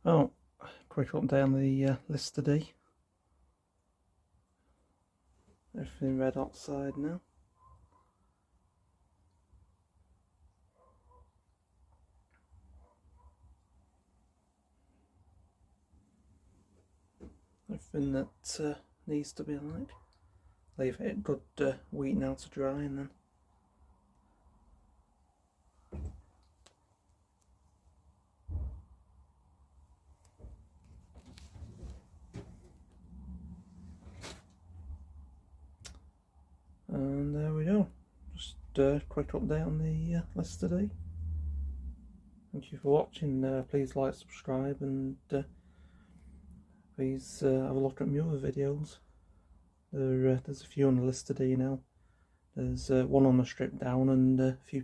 Oh, quick update on the list today. Everything red oxide now. Everything that needs to be like. Leave it a good week now to dry, and then and there we go. Just a quick update on the list today. Thank you for watching. Please like, subscribe, and please have a look at my other videos. There's a few on the list today now. There's one on the strip down and a few